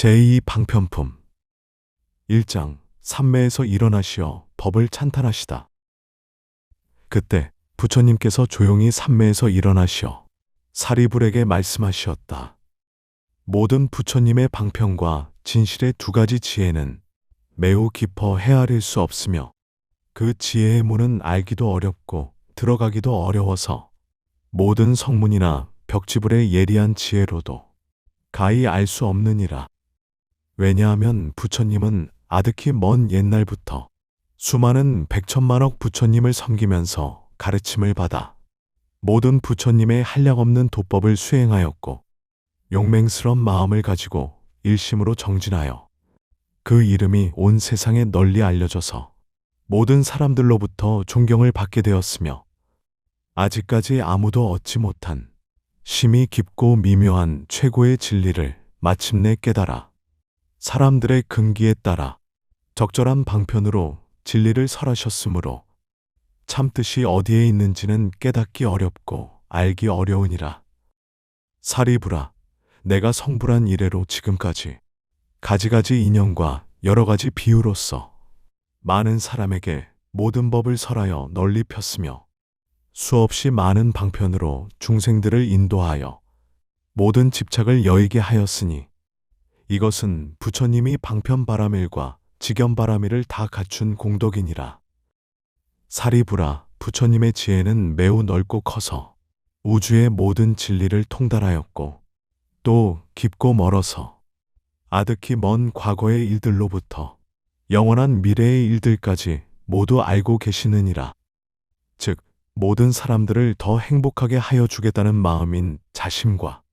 제2 방편품 1장 삼매에서 일어나시어 법을 찬탄하시다. 그때 부처님께서 조용히 삼매에서 일어나시어 사리불에게 말씀하시었다. 모든 부처님의 방편과 진실의 두 가지 지혜는 매우 깊어 헤아릴 수 없으며 그 지혜의 문은 알기도 어렵고 들어가기도 어려워서 모든 성문이나 벽지불의 예리한 지혜로도 가히 알 수 없느니라. 왜냐하면 부처님은 아득히 먼 옛날부터 수많은 백천만억 부처님을 섬기면서 가르침을 받아 모든 부처님의 한량없는 도법을 수행하였고 용맹스런 마음을 가지고 일심으로 정진하여 그 이름이 온 세상에 널리 알려져서 모든 사람들로부터 존경을 받게 되었으며 아직까지 아무도 얻지 못한 심히 깊고 미묘한 최고의 진리를 마침내 깨달아 사람들의 근기에 따라 적절한 방편으로 진리를 설하셨으므로 참뜻이 어디에 있는지는 깨닫기 어렵고 알기 어려우니라. 사리불아, 내가 성불한 이래로 지금까지 가지가지 인연과 여러 가지 비유로서 많은 사람에게 모든 법을 설하여 널리 폈으며 수없이 많은 방편으로 중생들을 인도하여 모든 집착을 여의게 하였으니 이것은 부처님이 방편바라밀과 직연바라밀을 다 갖춘 공덕이니라. 사리불아, 부처님의 지혜는 매우 넓고 커서 우주의 모든 진리를 통달하였고 또 깊고 멀어서 아득히 먼 과거의 일들로부터 영원한 미래의 일들까지 모두 알고 계시느니라. 즉 모든 사람들을 더 행복하게 하여 주겠다는 마음인 자심과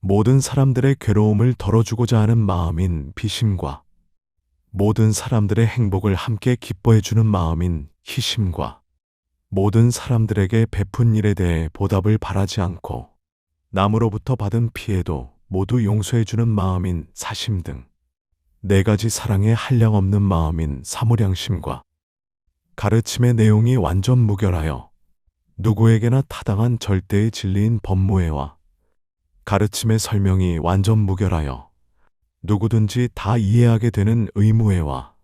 모든 사람들의 괴로움을 덜어주고자 하는 마음인 비심과 모든 사람들의 행복을 함께 기뻐해 주는 마음인 희심과 모든 사람들에게 베푼 일에 대해 보답을 바라지 않고 남으로부터 받은 피해도 모두 용서해 주는 마음인 사심 등 네 가지 사랑에 한량없는 마음인 사무량심과 가르침의 내용이 완전 무결하여 누구에게나 타당한 절대의 진리인 법무회와 가르침의 설명이 완전 무결하여 누구든지 다 이해하게 되는 의무회와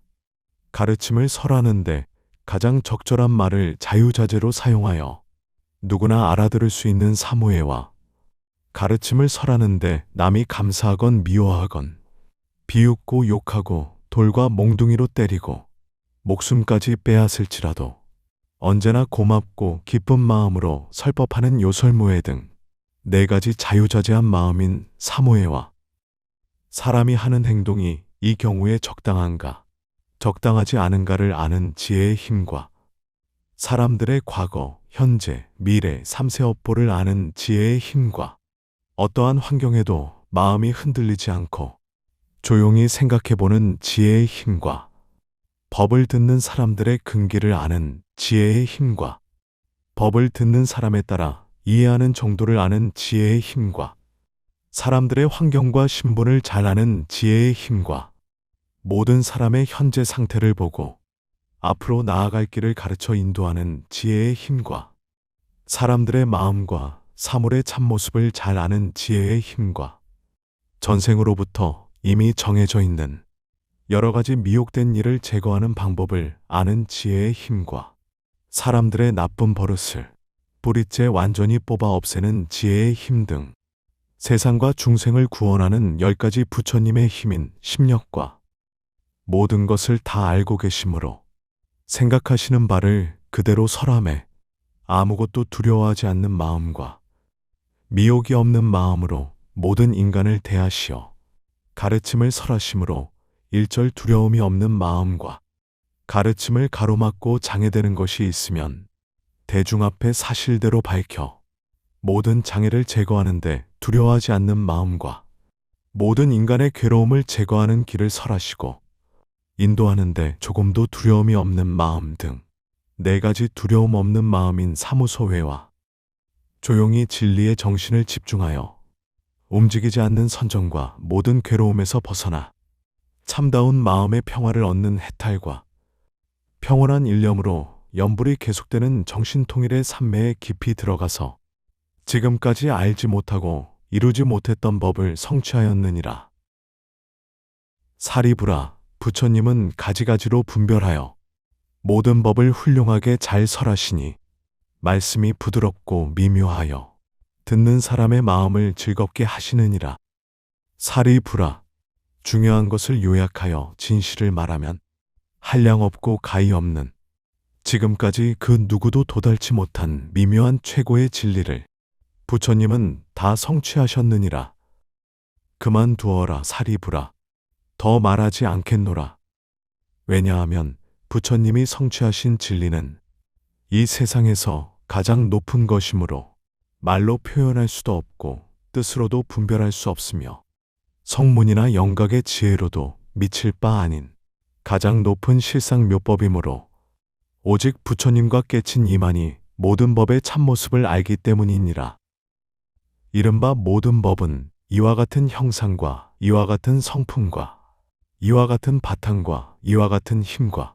가르침을 설하는데 가장 적절한 말을 자유자재로 사용하여 누구나 알아들을 수 있는 사무회와 가르침을 설하는데 남이 감사하건 미워하건 비웃고 욕하고 돌과 몽둥이로 때리고 목숨까지 빼앗을지라도 언제나 고맙고 기쁜 마음으로 설법하는 요설무회 등 네 가지 자유자재한 마음인 사무회와 사람이 하는 행동이 이 경우에 적당한가, 적당하지 않은가를 아는 지혜의 힘과 사람들의 과거, 현재, 미래, 삼세업보를 아는 지혜의 힘과 어떠한 환경에도 마음이 흔들리지 않고 조용히 생각해보는 지혜의 힘과 법을 듣는 사람들의 근기를 아는 지혜의 힘과 법을 듣는 사람에 따라 이해하는 정도를 아는 지혜의 힘과 사람들의 환경과 신분을 잘 아는 지혜의 힘과 모든 사람의 현재 상태를 보고 앞으로 나아갈 길을 가르쳐 인도하는 지혜의 힘과 사람들의 마음과 사물의 참모습을 잘 아는 지혜의 힘과 전생으로부터 이미 정해져 있는 여러 가지 미혹된 일을 제거하는 방법을 아는 지혜의 힘과 사람들의 나쁜 버릇을 뿌리째 완전히 뽑아 없애는 지혜의 힘 등 세상과 중생을 구원하는 10가지 부처님의 힘인 심력과 모든 것을 다 알고 계시므로 생각하시는 바를 그대로 설함에 아무것도 두려워하지 않는 마음과 미혹이 없는 마음으로 모든 인간을 대하시어 가르침을 설하심으로 일절 두려움이 없는 마음과 가르침을 가로막고 장애되는 것이 있으면 대중 앞에 사실대로 밝혀 모든 장애를 제거하는데 두려워하지 않는 마음과 모든 인간의 괴로움을 제거하는 길을 설하시고 인도하는데 조금도 두려움이 없는 마음 등 네 가지 두려움 없는 마음인 사무소회와 조용히 진리의 정신을 집중하여 움직이지 않는 선정과 모든 괴로움에서 벗어나 참다운 마음의 평화를 얻는 해탈과 평온한 일념으로 염불이 계속되는 정신통일의 삼매에 깊이 들어가서 지금까지 알지 못하고 이루지 못했던 법을 성취하였느니라. 사리부라, 부처님은 가지가지로 분별하여 모든 법을 훌륭하게 잘 설하시니 말씀이 부드럽고 미묘하여 듣는 사람의 마음을 즐겁게 하시느니라. 사리부라, 중요한 것을 요약하여 진실을 말하면 한량없고 가히 없는, 지금까지 그 누구도 도달치 못한 미묘한 최고의 진리를 부처님은 다 성취하셨느니라. 그만두어라 사리부라. 더 말하지 않겠노라. 왜냐하면 부처님이 성취하신 진리는 이 세상에서 가장 높은 것이므로 말로 표현할 수도 없고 뜻으로도 분별할 수 없으며 성문이나 영각의 지혜로도 미칠 바 아닌 가장 높은 실상묘법이므로 오직 부처님과 깨친 이만이 모든 법의 참모습을 알기 때문이니라. 이른바 모든 법은 이와 같은 형상과 이와 같은 성품과 이와 같은 바탕과 이와 같은 힘과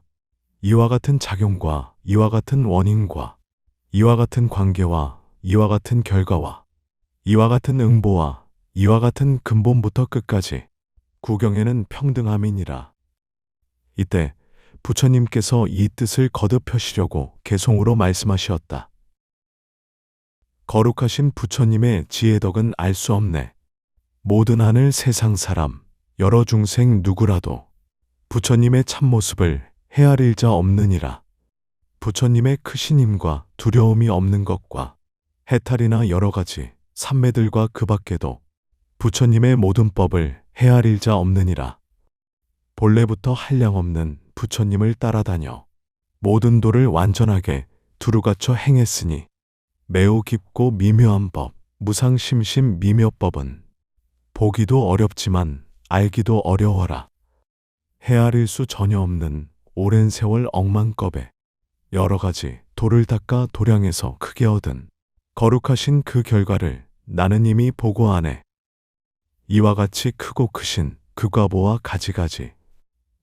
이와 같은 작용과 이와 같은 원인과 이와 같은 관계와 이와 같은 결과와 이와 같은 응보와 이와 같은 근본부터 끝까지 구경에는 평등함이니라. 이때 부처님께서 이 뜻을 거듭하시려고 개송으로 말씀하시었다. 거룩하신 부처님의 지혜덕은 알 수 없네. 모든 하늘 세상 사람 여러 중생 누구라도 부처님의 참모습을 헤아릴 자 없느니라. 부처님의 크신 힘과 두려움이 없는 것과 해탈이나 여러 가지 산매들과 그 밖에도 부처님의 모든 법을 헤아릴 자 없느니라. 본래부터 한량없는 부처님을 따라다녀 모든 도를 완전하게 두루갖춰 행했으니 매우 깊고 미묘한 법, 무상심심 미묘법은 보기도 어렵지만 알기도 어려워라. 헤아릴 수 전혀 없는 오랜 세월 억만겁에 여러 가지 도를 닦아 도량에서 크게 얻은 거룩하신 그 결과를 나는 이미 보고하네. 이와 같이 크고 크신 그 과보와 가지가지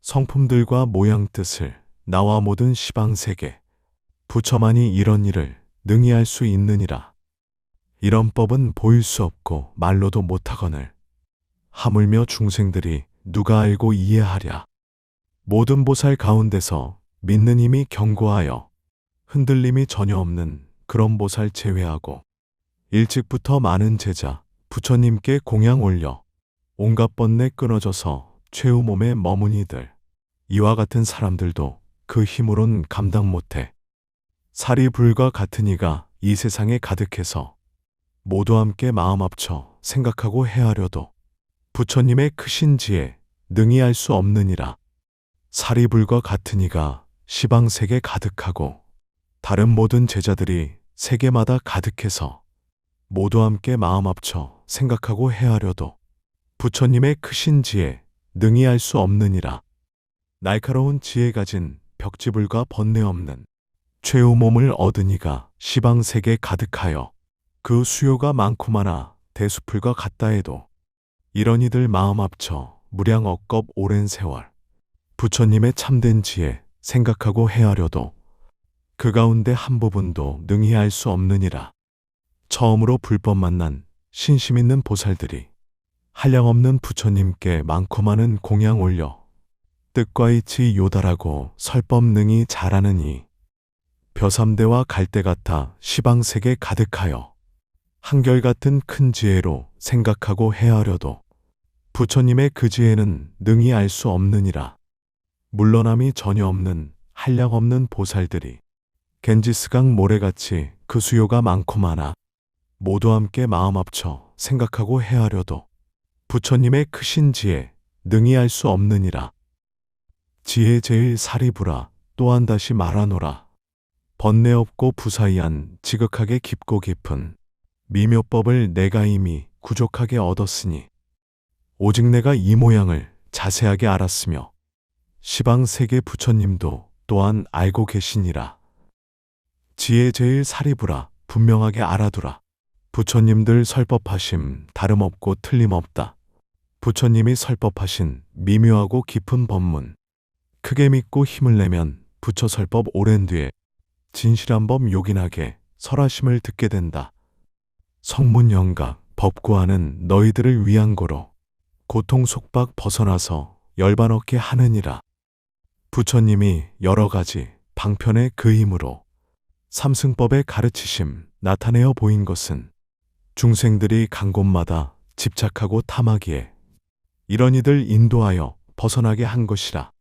성품들과 모양 뜻을 나와 모든 시방세계 부처만이 이런 일을 능히 할 수 있느니라. 이런 법은 보일 수 없고 말로도 못하거늘 하물며 중생들이 누가 알고 이해하랴. 모든 보살 가운데서 믿는 힘이 견고하여 흔들림이 전혀 없는 그런 보살 제외하고 일찍부터 많은 제자 부처님께 공양 올려 온갖 번뇌 끊어져서 최후 몸에 머문 이들 이와 같은 사람들도 그 힘으론 감당 못해. 사리불과 같은 이가 이 세상에 가득해서 모두 함께 마음 합쳐 생각하고 헤아려도 부처님의 크신 지혜 능히 알 수 없느니라. 사리불과 같은 이가 시방세계 가득하고 다른 모든 제자들이 세계마다 가득해서 모두 함께 마음 합쳐 생각하고 헤아려도 부처님의 크신 지혜 능히 알 수 없느니라. 날카로운 지혜 가진 벽지불과 번뇌 없는 최후 몸을 얻은 이가 시방세계 가득하여 그 수요가 많고 많아 대수풀과 같다 해도 이런 이들 마음 합쳐 무량 억겁 오랜 세월 부처님의 참된 지혜 생각하고 헤아려도 그 가운데 한 부분도 능히 알 수 없느니라. 처음으로 불법 만난 신심 있는 보살들이 한량없는 부처님께 많고 많은 공양 올려 뜻과 이치 요달하고 설법 능히 잘하느니 벼삼대와 갈대 같아 시방세계 가득하여 한결같은 큰 지혜로 생각하고 헤아려도 부처님의 그 지혜는 능히 알 수 없느니라. 물러남이 전혀 없는 한량없는 보살들이 겐지스강 모래같이 그 수요가 많고 많아 모두 함께 마음 합쳐 생각하고 헤아려도 부처님의 크신 지혜 능히 알 수 없느니라. 지혜 제일 사리부라 또한 다시 말하노라. 번뇌 없고 부사이한 지극하게 깊고 깊은 미묘법을 내가 이미 구족하게 얻었으니 오직 내가 이 모양을 자세하게 알았으며 시방세계 부처님도 또한 알고 계시니라. 지혜 제일 사리부라 분명하게 알아두라. 부처님들 설법하심 다름없고 틀림없다. 부처님이 설법하신 미묘하고 깊은 법문 크게 믿고 힘을 내면 부처 설법 오랜 뒤에 진실한 법 요긴하게 설하심을 듣게 된다. 성문 영각 법구하는 너희들을 위한 고로 고통 속박 벗어나서 열반없게 하느니라. 부처님이 여러 가지 방편의 그 힘으로 삼승법의 가르치심 나타내어 보인 것은 중생들이 간 곳마다 집착하고 탐하기에 이런 이들 인도하여 벗어나게 한 것이라.